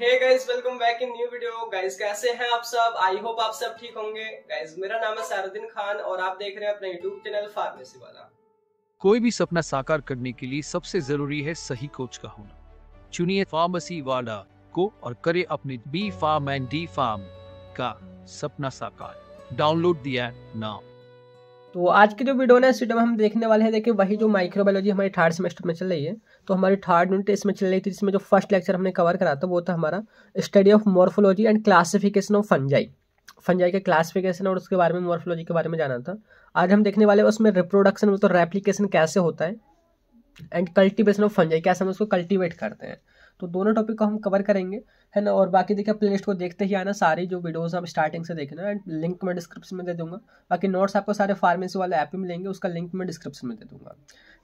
Hey guys, welcome back in new video. Guys कैसे हैं आप सब? आई होप आप सब ठीक होंगे। गाइस मेरा नाम है सारुद्दीन खान और आप देख रहे हैं अपना यूट्यूब चैनल फार्मेसी वाला। कोई भी सपना साकार करने के लिए सबसे जरूरी है सही कोच का होना। चुनिए फार्मेसी वाला को और करे अपने B pharm and D pharm का सपना साकार। Download the app now. तो आज की जो वीडियो है इस वीडियो में हम देखने वाले हैं, देखिए वही जो माइक्रोबायोलॉजी हमारी थर्ड सेमेस्टर में चल रही है। तो हमारी थर्ड यूनिट इसमें चल रही थी, जिसमें जो फर्स्ट लेक्चर हमने कवर करा था वो था हमारा study of morphology and classification of fungi. Fungi के क्लासिफिकेशन और उसके बारे में मॉर्फोलॉजी के बारे में जाना था। आज हम देखने वाले हैं उसमें रिप्रोडक्शन मतलब रेप्लिकेशन कैसे होता है एंड कल्टीवेशन ऑफ फंजाई, कैसे हम उसको कल्टीवेट करते हैं। तो दोनों टॉपिक को हम कवर करेंगे, है ना। और बाकी देखिए प्लेलिस्ट को देखते ही आना, सारी जो वीडियोस आप स्टार्टिंग से देखना एंड लिंक मैं डिस्क्रिप्शन में दे दूंगा। बाकी नोट्स आपको सारे फार्मेसी वाले ऐप में मिलेंगे, उसका लिंक मैं डिस्क्रिप्शन में दे दूंगा।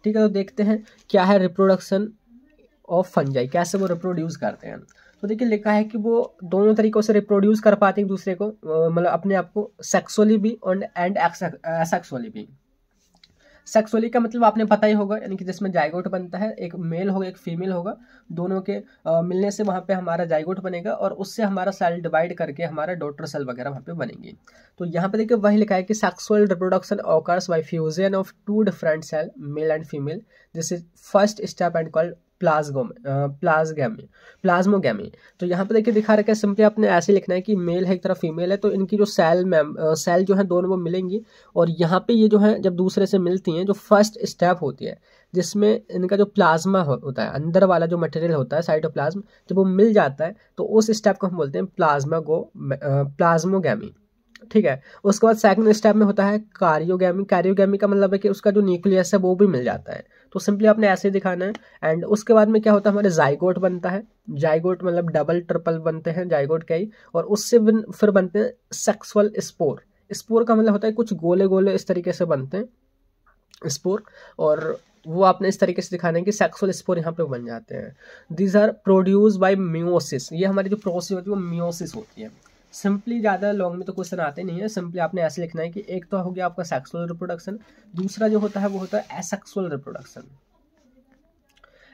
ठीक है, तो देखते हैं क्या है रिप्रोडक्शन ऑफ फंजाई, कैसे वो रिप्रोड्यूस करते हैं। तो देखिए लिखा है कि वो दोनों तरीकों से रिप्रोड्यूस कर पाते हैं एक दूसरे को, मतलब अपने आप को सेक्सुअली भी एंड एसेक्सुअली भी। सेक्सुअली का मतलब आपने पता ही होगा, यानी कि जिसमें जाइगोट बनता है, एक मेल होगा एक फीमेल होगा, दोनों के मिलने से वहाँ पे हमारा जाइगोट बनेगा और उससे हमारा सेल डिवाइड करके हमारा डॉटर सेल वगैरह वहाँ पे बनेंगी। तो यहाँ पे देखिए वही लिखा है कि sexual reproduction occurs by fusion of two different cell male and female, this is first step and called plasmogamy. तो यहाँ पे देखिए दिखा रखा है, सिंपली आपने ऐसे लिखना है कि मेल है एक तरफ फीमेल है, तो इनकी जो सेल जो है दोनों वो मिलेंगी। और यहाँ पे ये जो है जब दूसरे से मिलती हैं, जो फर्स्ट स्टेप होती है जिसमें इनका जो प्लाज्मा होता है, अंदर वाला जो मटेरियल होता है साइटोप्लाज्म, जब वो मिल जाता है तो उस स्टेप को हम बोलते हैं प्लाज्मोगैमी। ठीक है, उसके बाद सेकंड स्टेप में होता है कारियोगैमी। कारियोगैमी का मतलब है कि उसका जो न्यूक्लियस है वो भी मिल जाता है। तो सिंपली आपने ऐसे ही दिखाना है। एंड उसके बाद में क्या होता है, हमारे जाइगोट बनता है। जाइगोट मतलब डबल ट्रिपल बनते हैं जाइगोट कई, और उससे फिर बनते हैं सेक्सुअल स्पोर। स्पोर का मतलब होता है कुछ गोले गोले इस तरीके से बनते हैं स्पोर, और वो आपने इस तरीके से दिखाना है कि सेक्सुअल स्पोर यहाँ पे बन जाते हैं। These are produce by meiosis. ये हमारी जो प्रोसेस होती है वो मियोसिस होती है। सिंपली ज़्यादा लॉन्ग में तो क्वेश्चन आते नहीं है, सिंपली आपने ऐसे लिखना है कि एक तो हो गया आपका सेक्सुअल रिप्रोडक्शन, दूसरा जो होता है वो होता है एसेक्सुअल रिप्रोडक्शन।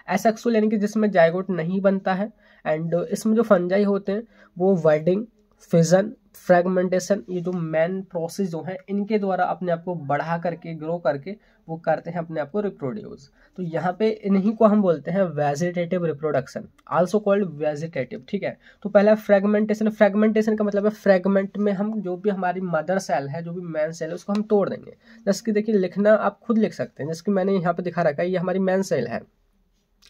एसेक्सुअल यानी कि जिसमें जाइगोट नहीं बनता है। एंड इसमें जो फंजाई होते हैं वो वर्डिंग, फिजन, फ्रेगमेंटेशन, ये जो मेन प्रोसेस जो है इनके द्वारा अपने आप को बढ़ा करके ग्रो करके वो करते हैं अपने आप को रिप्रोड्यूस। तो यहाँ पे इन्हीं को हम बोलते हैं vegetative reproduction, also called vegetative. ठीक है, तो पहला फ्रेगमेंटेशन। फ्रेगमेंटेशन का मतलब है फ्रेगमेंट में हम जो भी हमारी मदर सेल है, जो भी मैन सेल है, उसको हम तोड़ देंगे। जैसे कि देखिए लिखना आप खुद लिख सकते हैं, जैसे कि मैंने यहाँ पे दिखा रखा है, ये हमारी मैन सेल है,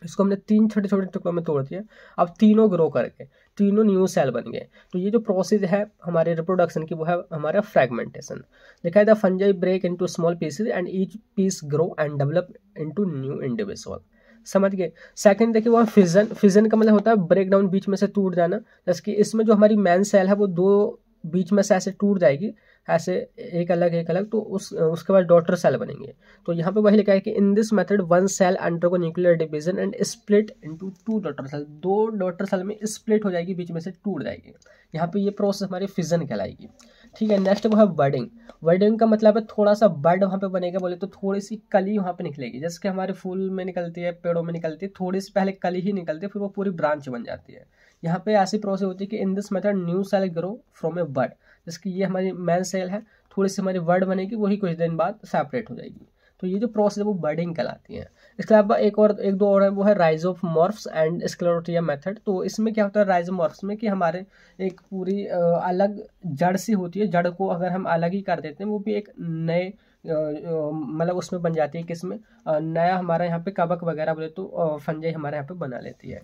इसको हमने 3 छोटे छोटे टुकड़ों में तोड़ दिया। अब तीनों ग्रो करके तीनों न्यू सेल बन गए। तो ये जो प्रोसेस है हमारे रिप्रोडक्शन की वो है हमारा फ्रेगमेंटेशन। लिखा है the fungi break into small pieces and each piece grow and develop into new individual. समझ गए। सेकंड देखिए वो फिजन। फिजन का मतलब होता है ब्रेक डाउन, बीच में से टूट जाना। जैसे कि इसमें जो हमारी मैन सेल है वो दो बीच में से ऐसे टूट जाएगी, ऐसे एक अलग, तो उसके बाद डॉटर सेल बनेंगे। तो यहाँ पे वही लिखा है कि in this method one cell undergo nuclear division and split into 2 daughter cell. 2 daughter cell में स्प्लिट हो जाएगी, बीच में से टूट जाएगी। यहाँ पे ये प्रोसेस हमारी फिजन कहलाएगी। ठीक है, नेक्स्ट वो है वर्डिंग। वर्डिंग का मतलब है थोड़ा सा बर्ड वहाँ पे बनेगा, बोले तो थोड़ी सी कली वहाँ पे निकलेगी, जैसे कि हमारे फूल में निकलती है, पेड़ों में निकलती है, थोड़ी सी पहले कली ही निकलती है, फिर वो पूरी ब्रांच बन जाती है। यहाँ पे ऐसी प्रोसेस होती है कि in this method new cell grow from a bud. जैसे कि ये हमारी मैन सेल है, थोड़ी सी हमारी वर्ड बनेगी, वही कुछ दिन बाद सेपरेट हो जाएगी। तो ये जो प्रोसेस है वो बर्डिंग कहलाती है। इसके अलावा एक दो और है, वो है राइजोमॉर्फ्स एंड स्क्लेरोटिया मेथड। तो इसमें क्या होता है राइजोमॉर्फ्स में कि हमारे एक पूरी अलग जड़ सी होती है, जड़ को अगर हम अलग ही कर देते हैं वो भी एक नए मतलब उसमें बन जाती है, किसमें नया हमारा यहाँ पे कवक वगैरह बोले तो फंजाई हमारे यहाँ पे बना लेती है।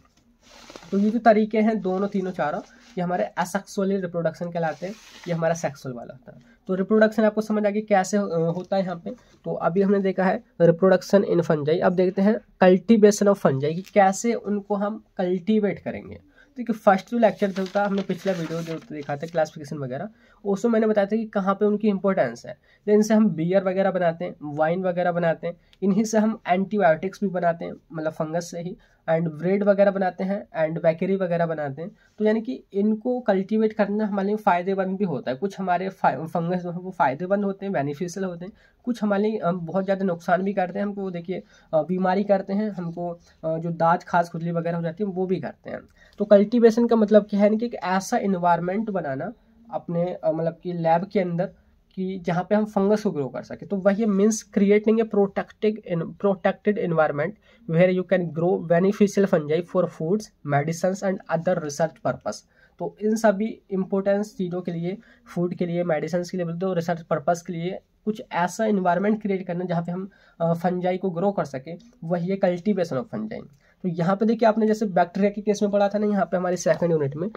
तो ये जो तरीके हैं दोनों तीनों चारों, ये हमारे असेक्सुअल रिप्रोडक्शन कहलाते हैं, ये हमारा सेक्सुअल वाला होता है। तो रिप्रोडक्शन आपको समझ आ गई कैसे होता है यहाँ पे। तो अभी हमने देखा है रिप्रोडक्शन इन फंजाई, अब देखते हैं कल्टीवेशन ऑफ फंजाई कि कैसे उनको हम कल्टीवेट करेंगे। देखिए फर्स्ट जो लेक्चर था, हमने पिछला वीडियो जो देखा था क्लासिफिकेशन वगैरह, उसमें मैंने बताया था कि कहाँ पे उनकी इंपॉर्टेंस है। तो इनसे हम बियर वगैरह बनाते हैं, वाइन वगैरह बनाते हैं, इन्हीं से हम एंटीबायोटिक्स भी बनाते हैं, मतलब फंगस से ही एंड ब्रेड वगैरह बनाते हैं एंड बेकरी वगैरह बनाते हैं। तो यानी कि इनको कल्टीवेट करना हमारे लिए फ़ायदेमंद भी होता है। कुछ हमारे फंगस जो है वो फ़ायदेमंद होते हैं, बेनिफिशियल होते हैं, कुछ हमारे लिए बहुत ज़्यादा नुकसान भी करते हैं हमको। देखिए बीमारी करते हैं हमको, जो दाँत खाज खुजली वगैरह हो जाती है वो भी करते हैं। तो कल्टीवेशन का मतलब क्या है कि एक ऐसा इन्वायरमेंट बनाना अपने मतलब कि लैब के अंदर कि जहाँ पे हम फंगस को ग्रो कर सके। तो वही means creating a protected environment where you can grow beneficial fungi for foods, medicines and other research purpose. तो इन सभी इम्पोर्टेंस चीज़ों के लिए, फूड के लिए, मेडिसिन के लिए बोलते हो, रिसर्च पर्पस के लिए कुछ ऐसा इन्वायरमेंट क्रिएट करना जहाँ पे हम फंजाई को ग्रो कर सके, वही है कल्टीवेशन ऑफ फंजाई। तो यहाँ पे देखिए आपने जैसे बैक्टीरिया के केस में पढ़ा था ना, यहाँ पे हमारे सेकंड यूनिट में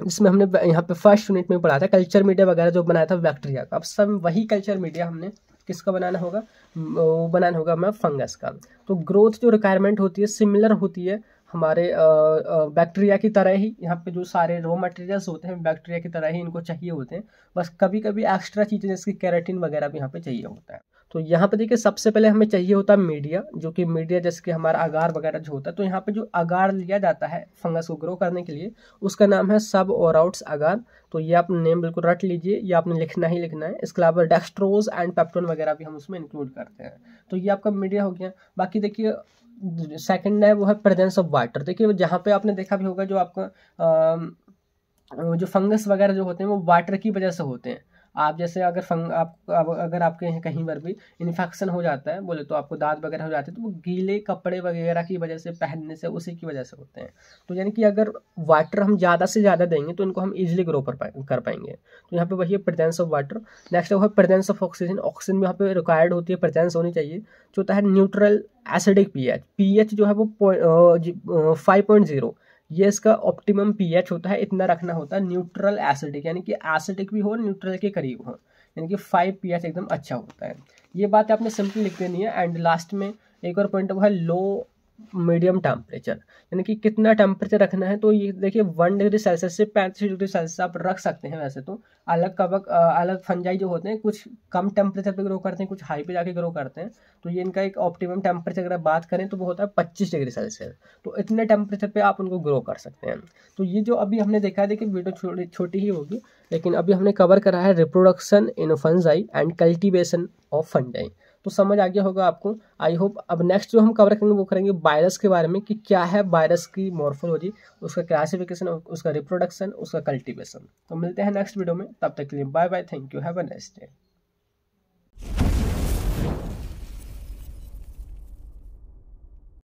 जिसमें हमने यहाँ पे फर्स्ट यूनिट में पढ़ा था कल्चर मीडिया वगैरह जो बनाया था बैक्टीरिया का। अब सब वही कल्चर मीडिया हमने किसका बनाना होगा, वो बनाना होगा हमें फंगस का। तो ग्रोथ जो रिक्वायरमेंट होती है सिमिलर होती है हमारे बैक्टीरिया की तरह ही। यहाँ पे जो सारे रॉ मटेरियल्स होते हैं बैक्टीरिया की तरह ही इनको चाहिए होते हैं, बस कभी कभी एक्स्ट्रा चीज़ें जैसे कैरेटिन वगैरह भी यहाँ पे चाहिए होता है। तो यहाँ पे देखिए सबसे पहले हमें चाहिए होता है मीडिया, जो कि मीडिया जैसे कि हमारा अगार वगैरह जो होता है। तो यहाँ पे जो अगार लिया जाता है फंगस को ग्रो करने के लिए उसका नाम है सब ओराउट्स अगार। तो ये आप नेम बिल्कुल रट लीजिए, ये आपने लिखना ही लिखना है। इसके अलावा डेक्सट्रोज एंड पेप्टोन वगैरह भी हम उसमें इंक्लूड करते हैं। तो ये आपका मीडिया हो गया। बाकी देखिए सेकंड है वो है प्रेजेंस ऑफ वाटर। देखिए जहाँ पे आपने देखा भी होगा जो आपका जो फंगस वगैरह जो होते हैं वो वाटर की वजह से होते हैं। आप जैसे अगर आपके यहाँ कहीं पर भी इन्फेक्शन हो जाता है बोले तो आपको दांत वगैरह हो जाते हैं, तो वो गीले कपड़े वगैरह की वजह से, पहनने से, उसी की वजह से होते हैं। तो यानी कि अगर वाटर हम ज़्यादा से ज़्यादा देंगे तो इनको हम इजीली ग्रो कर पाएंगे। तो यहाँ पे वही है प्रेजेंस ऑफ वाटर। नेक्स्ट वो है प्रेजेंस ऑफ ऑक्सीजन। ऑक्सीजन यहाँ पे रिक्वायर्ड होती है, प्रेजेंस होनी चाहिए। जो होता है न्यूट्रल एसिडिक पीएच जो है वो 5.0, ये इसका ऑप्टिमम पीएच होता है, इतना रखना होता है। न्यूट्रल एसिडिक यानी कि एसिडिक भी हो, न्यूट्रल के करीब हो, यानी कि 5 पीएच एकदम अच्छा होता है। ये बात आपने सिंपली लिख देनी है। एंड लास्ट में एक और पॉइंट वो है लो मीडियम टेम्परेचर, यानी कि कितना टेम्परेचर रखना है। तो ये देखिए 1 डिग्री सेल्सियस से 35 डिग्री सेल्सियस आप रख सकते हैं। वैसे तो अलग फंजाई जो होते हैं कुछ कम टेम्परेचर पे ग्रो करते हैं, कुछ हाई पे जाके ग्रो करते हैं। तो ये इनका एक ऑप्टिमम टेम्परेचर अगर बात करें तो वो होता है 25 डिग्री सेल्सियस। तो इतने टेम्परेचर पे आप उनको ग्रो कर सकते हैं। तो ये जो अभी हमने देखा है, देखिए वीडियो छोटी ही होगी लेकिन अभी हमने कवर करा है reproduction in fungi and cultivation of fungi. तो समझ आ गया होगा आपको, आई होप। अब नेक्स्ट जो हम कवर करेंगे वो करेंगे वायरस के बारे में कि क्या है वायरस की मॉर्फोलॉजी, उसका क्लासिफिकेशन, उसका रिप्रोडक्शन, उसका कल्टीवेशन। तो मिलते हैं नेक्स्ट वीडियो में, तब तक के लिए bye bye, thank you, have a nice day.